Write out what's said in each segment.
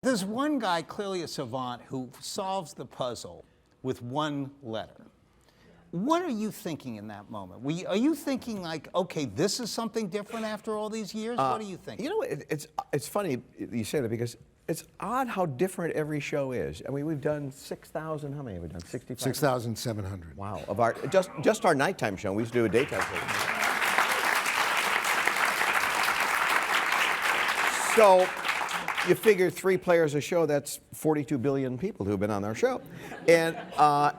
There's one guy, clearly a savant, who solves the puzzle with one letter. What are you thinking in that moment? Are you thinking like, okay, this is something different after all these years? What are you thinking? You know, it's funny you say that because it's odd how different every show is. I mean, we've done 6,000, how many have we done? 65? 6,700. Wow, of our, just our nighttime show. We used to do a daytime show. So you figure 3 players a show, that's 42 billion people who've been on our show. And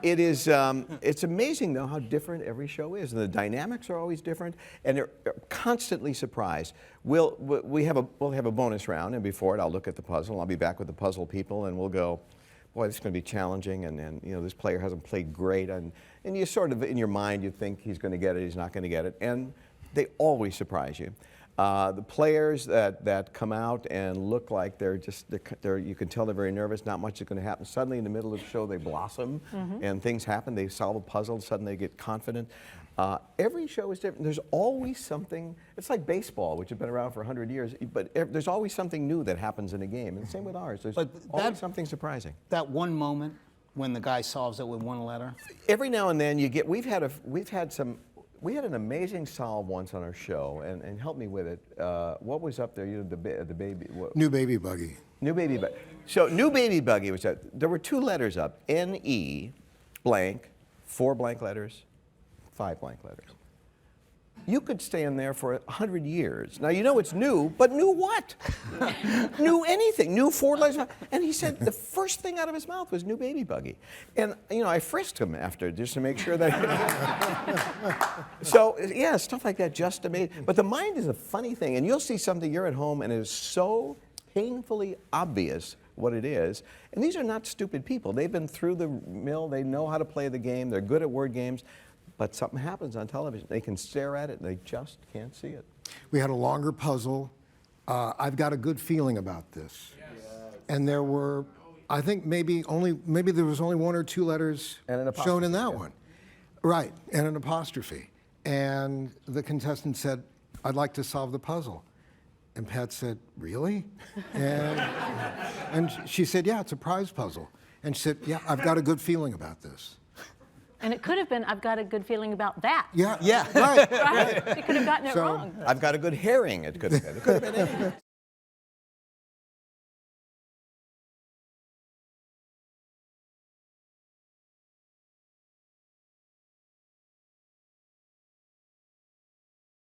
it's amazing though how different every show is. And the dynamics are always different and they're constantly surprised. We'll have a bonus round, and before it I'll look at the puzzle. I'll be back with the puzzle people and we'll go, boy, this is going to be challenging, and you know, this player hasn't played great, and you sort of, in your mind, you think he's going to get it, he's not going to get it, and they always surprise you. The players that come out and look like you can tell they're very nervous, not much is going to happen. Suddenly in the middle of the show they blossom and things happen, they solve a puzzle, suddenly they get confident. Every show is different. There's always something, it's like baseball, which has been around for 100 years, but there's always something new that happens in a game, and the same with ours. There's always something surprising. That one moment when the guy solves it with one letter? Every now and then you get, we had an amazing solve once on our show, and help me with it. What was up there? You know, the baby. What? New baby buggy. New baby buggy. So new baby buggy was that. There were 2 letters up. N-E blank, 4 blank letters, 5 blank letters. You could stay in there for 100 years. Now you know it's new, but new what? New anything? New 4 letters? And he said the first thing out of his mouth was new baby buggy. And you know, I frisked him after just to make sure that. So yeah, stuff like that just amazing. But the mind is a funny thing, and you'll see something, you're at home, and it is so painfully obvious what it is. And these are not stupid people. They've been through the mill. They know how to play the game. They're good at word games. But something happens on television. They can stare at it and they just can't see it. We had a longer puzzle. I've got a good feeling about this. Yes. And there were, I think maybe there was only 1 or 2 letters shown in that one. Right, and an apostrophe. And the contestant said, "I'd like to solve the puzzle." And Pat said, "Really?" And she said, "Yeah, it's a prize puzzle." And she said, "Yeah, I've got a good feeling about this." And it could have been, "I've got a good feeling about that." Yeah, yeah, right. Right? She could have gotten it wrong. I've got a good herring, it could have been. It could have been anything.